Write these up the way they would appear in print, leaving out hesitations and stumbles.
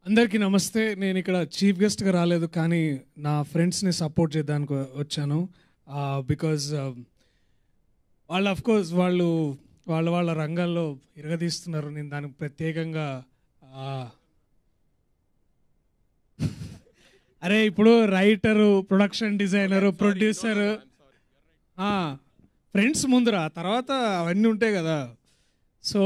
అందరికీ నమస్తే. నేను ఇక్కడ చీఫ్ గెస్ట్గా రాలేదు, కానీ నా ఫ్రెండ్స్ని సపోర్ట్ చేయడానికి వచ్చాను. బికాజ్ వాళ్ళు అఫ్కోర్స్ వాళ్ళు వాళ్ళ వాళ్ళ రంగాల్లో ఇరగదీస్తున్నారు. నేను దానికి ప్రత్యేకంగా అరే ఇప్పుడు writer, production designer, producer, friends ముందురా, తర్వాత అవన్నీ ఉంటాయి కదా. సో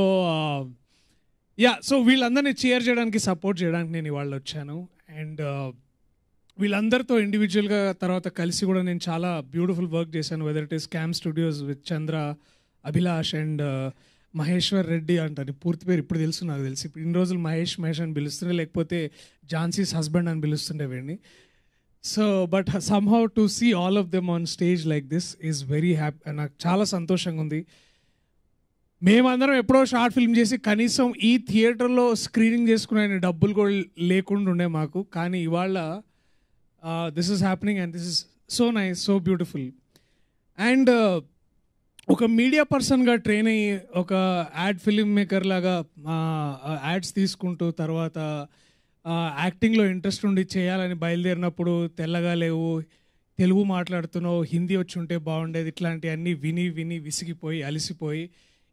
సో వీళ్ళందరినీ చీర్ చేయడానికి, సపోర్ట్ చేయడానికి నేను ఇవాళ వచ్చాను. అండ్ వీళ్ళందరితో ఇండివిజువల్గా తర్వాత కలిసి కూడా నేను చాలా బ్యూటిఫుల్ వర్క్ చేశాను. Whether it is cam studios with Chandra, Abhilash and Maheshwar Reddy అంటారు. పూర్తి పేరు ఇప్పుడు తెలుసు, నాకు తెలిసి ఇప్పుడు ఇన్ని రోజులు మహేష్ అని పిలుస్తుండే, లేకపోతే ఝాన్సీస్ హస్బెండ్ అని పిలుస్తుండే వీడిని. So but somehow to see all of them on stage like this is very happy. నాకు చాలా సంతోషంగా ఉంది. మేమందరం ఎప్పుడో షార్ట్ ఫిల్మ్ చేసి కనీసం ఈ థియేటర్లో స్క్రీనింగ్ చేసుకునే డబ్బులు కూడా లేకుండా ఉండే మాకు. కానీ ఇవాళ this is happening and this is so nice, so beautiful. And ఒక మీడియా పర్సన్గా ట్రైన్ అయ్యి ఒక యాడ్ ఫిల్మ్ మేకర్ లాగా యాడ్స్ తీసుకుంటూ తర్వాత యాక్టింగ్లో ఇంట్రెస్ట్ ఉండి చేయాలని బయలుదేరినప్పుడు తెల్లగా లేవు, తెలుగు మాట్లాడుతున్నావు, హిందీ వచ్చి ఉంటే బాగుండేది, ఇట్లాంటివన్నీ విని విని విసిగిపోయి అలసిపోయి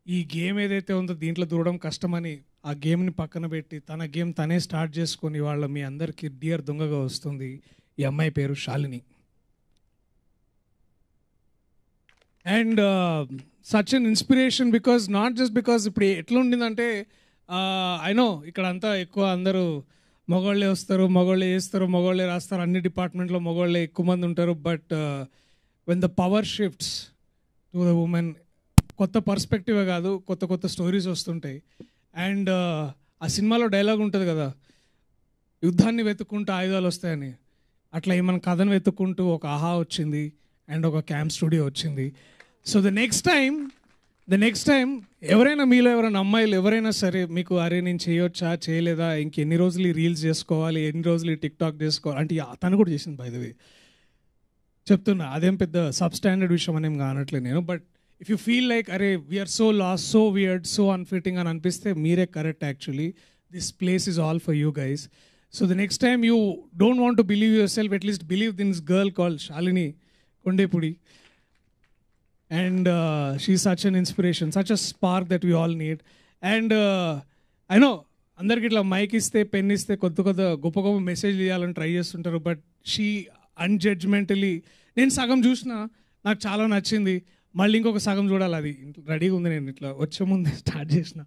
ఈ గేమ్ ఏదైతే ఉందో దీంట్లో దూరడం కష్టమని ఆ గేమ్ని పక్కన పెట్టి తన గేమ్ తనే స్టార్ట్ చేసుకొని వాళ్ళ మీ అందరికీ డియర్ దొంగగా వస్తుంది. ఈ అమ్మాయి పేరు Shalini. And such an inspiration because not just because ఇప్పుడు ఎట్లా ఉండిందంటే ఐ నో ఇక్కడ అంతా ఎక్కువ అందరూ మగవాళ్ళే వస్తారు, మగవాళ్ళే చేస్తారు, మగవాళ్ళే రాస్తారు, అన్ని డిపార్ట్మెంట్లో మగవాళ్ళే ఎక్కువ మంది ఉంటారు. But when the power shifts to the women, కొత్త పర్స్పెక్టివే కాదు, కొత్త కొత్త స్టోరీస్ వస్తుంటాయి. అండ్ ఆ సినిమాలో డైలాగ్ ఉంటుంది కదా, యుద్ధాన్ని వెతుక్కుంటూ ఆయుధాలు వస్తాయని. అట్లా ఏమైనా కథను వెతుక్కుంటూ ఒక ఆహా వచ్చింది అండ్ ఒక క్యాంప్ స్టూడియో వచ్చింది. సో ద నెక్స్ట్ టైం ఎవరైనా మీలో ఎవరైనా అమ్మాయిలు ఎవరైనా సరే మీకు అరే నేను చేయొచ్చా చేయలేదా, ఇంకెన్ని రోజులు ఈ రీల్స్ చేసుకోవాలి, ఎన్ని రోజులు ఈ టిక్ టాక్ చేసుకోవాలి అంటే తను కూడా చేసింది. బై ద వే చెప్తున్నా, అదేం పెద్ద సబ్ స్టాండర్డ్ విషయం అనేం కానట్లేదు నేను. But if you feel like arey we are so lost, so weird, so unfitting అని అనిపిస్తే మీరే correct. Actually this place is all for you guys. So the next time you don't want to believe yourself, at least believe this girl called Shalini Kondepudi. And she's such an inspiration, such a spark that we all need. And I know అందరికి ఇట్లా mic ఇస్తే pen ఇస్తే కొత్త గొప్ప గొప్ప message ఇవ్వాలని try చేస్తుంటారు. But she అన్జడ్జ్మెంటలీ, నేను సగం చూసిన నాకు చాలా నచ్చింది, మళ్ళీ ఇంకొక సగం చూడాలి, అది రెడీగా ఉంది. నేను ఇట్లా వచ్చే ముందే స్టార్ట్ చేసిన,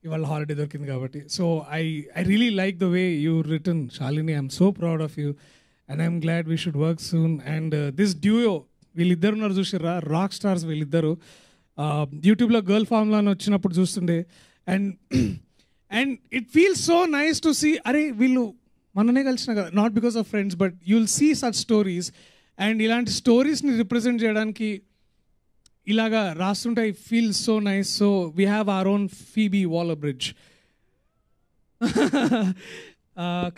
ఇవాళ హాలిడే దొరికింది కాబట్టి. So I really like the way you return Shalini. I'm so proud of you and I'm glad we should work soon. And this duo వీళ్ళిద్దరు ఉన్నారు చూసిర్రా, రాక్ స్టార్స్ వీళ్ళిద్దరు. యూట్యూబ్లో గర్ల్ ఫార్ములా అని వచ్చినప్పుడు చూస్తుండే. And it feels so nice to see, అరే వీళ్ళు మననే కలిసిన కదా, not because of friends but you will see such stories. And ఇలాంటి స్టోరీస్ని రిప్రజెంట్ చేయడానికి ఇలాగా రాస్తుంటే I feel so nice. So we have our own Phoebe Waller Bridge.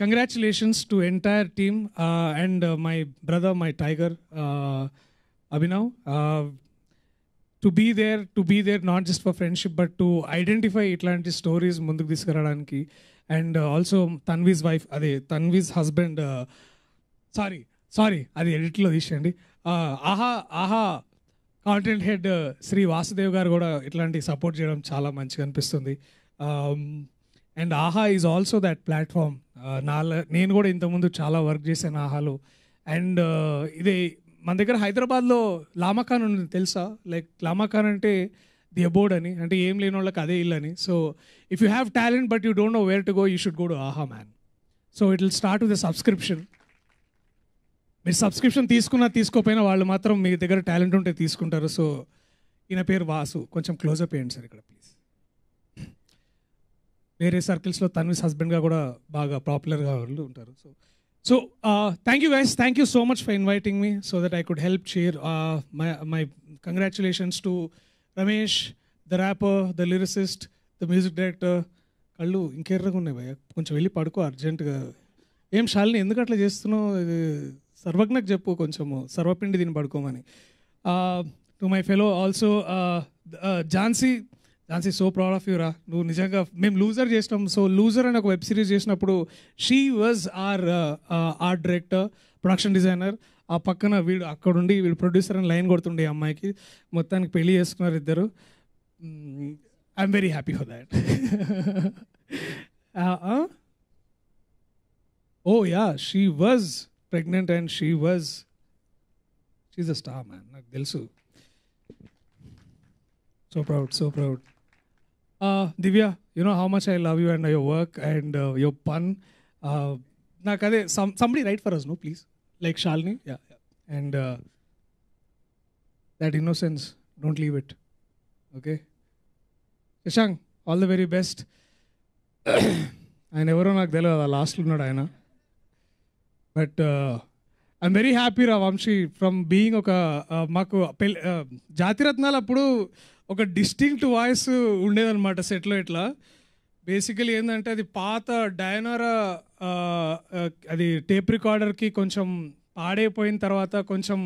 Congratulations to entire team and my brother, my tiger Abhinav. To be there not just for friendship but to identify ఇట్లాంటి stories ముందుకు తీసుకురావడానికి. And also Tanvi's wife, అదే Tanvi's husband, sorry అది ఎడిట్లో తీసేయండి. ఆహా content head Shri Vasudev గారు కూడా ఇట్లాంటి సపోర్ట్ చేయడం చాలా మంచిగా అనిపిస్తుంది. అండ్ ఆహా ఈజ్ ఆల్సో దట్ ప్లాట్ఫామ్. నేను కూడా ఇంతకుముందు చాలా వర్క్ చేశాను ఆహాలో. అండ్ ఇది మన దగ్గర హైదరాబాద్లో లామాఖాన్ ఉంది తెలుసా? లైక్ లామాఖాన్ అంటే ది అబోర్డ్ అని, అంటే ఏం లేని వాళ్ళకి అదే ఇల్లు అని. So if you have talent but you don't know where to go, you should go to Aha man. So it will start with the subscription. మీరు సబ్స్క్రిప్షన్ తీసుకున్నా తీసుకోపోయినా వాళ్ళు మాత్రం మీ దగ్గర టాలెంట్ ఉంటే తీసుకుంటారు. సో ఈయన పేరు వాసు, కొంచెం క్లోజప్ వేయండి సార్ ఇక్కడ ప్లీజ్. వేరే సర్కిల్స్లో తన్వీస్ హస్బెండ్గా కూడా బాగా పాపులర్గా వాళ్ళు ఉంటారు. So thank you guys, thank you so much for inviting me so that I could help share my congratulations to Ramesh, the wrapper, the lyricist, the music director. కళ్ళు ఇంకెర్రగా ఉన్నాయి భయ్య, కొంచెం వెళ్ళి పడుకో అర్జెంటుగా. ఏం శాలిని ఎందుకు అట్లా చేస్తున్నావు? సర్వజ్ఞకు చెప్పు కొంచెము సర్వపిండి దీన్ని పడుకోమని. To my fellow also Jhansi, Jhansi so proud of you రా. నువ్వు నిజంగా మేము లూజర్ చేసినాం. సో లూజర్ అని ఒక వెబ్ సిరీస్ చేసినప్పుడు she was art director, production designer. ఆ పక్కన వీడు అక్కడుండి వీడు ప్రొడ్యూసర్ అని లైన్ కొడుతుండే ఈ అమ్మాయికి. మొత్తానికి పెళ్లి చేసుకున్నారు ఇద్దరు. I'm very happy for that. Oh yeah, she was pregnant and she's a star, man. నాకు తెలుసు. So proud, so proud. Divya, you know how much I love you and your work and your pun. నాకు అదే somebody write for us, no, please. Like Shalini, yeah. And that innocence, don't leave it. Okay? Shashank, all the very best. ఆయన ఎవరో నాకు తెలియదు, లాస్ట్లో ఉన్నాడు ఆయన. But I'm very happy రా వంశీ ఫ్రమ్ బీయింగ్ ఒక మాకు జాతిరత్నాలు అప్పుడు ఒక డిస్టింక్ట్ వాయిస్ ఉండేదన్నమాట సెట్లో. ఇట్లా బేసికలీ ఏంటంటే అది పాత డయనోరా అది టేప్ రికార్డర్కి కొంచెం పాడైపోయిన తర్వాత కొంచెం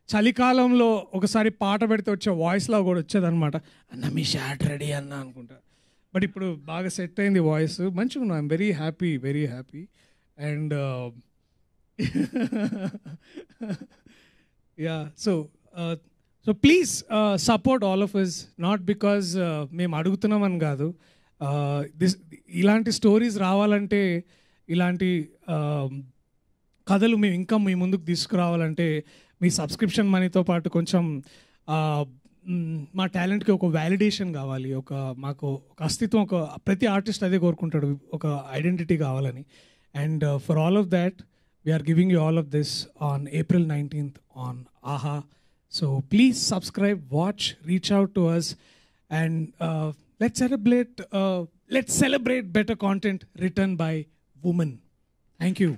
చలికాలంలో ఒకసారి పాట పెడితే వచ్చే వాయిస్లా కూడా వచ్చేదన్నమాట. అన్న మీ షాట్ రెడీ అన్న అనుకుంటా. బట్ ఇప్పుడు బాగా సెట్ అయింది వాయిస్, మంచిగా ఉన్నా. I'm very happy. And yeah, so please support all of us, not because మేము అడుగుతున్నామని కాదు. ఇలాంటి స్టోరీస్ రావాలంటే, ఇలాంటి కథలు మేము ఇంకా మీ ముందుకు తీసుకురావాలంటే మీ సబ్స్క్రిప్షన్ మనీతో పాటు కొంచెం మా టాలెంట్కి ఒక వ్యాలిడేషన్ కావాలి, మాకు ఒక అస్తిత్వం, ప్రతి ఆర్టిస్ట్ అదే కోరుకుంటాడు, ఒక ఐడెంటిటీ కావాలని. And for all of that we are giving you all of this on April 19th on AHA. So please subscribe, watch, reach out to us, and let's celebrate better content written by women. Thank you.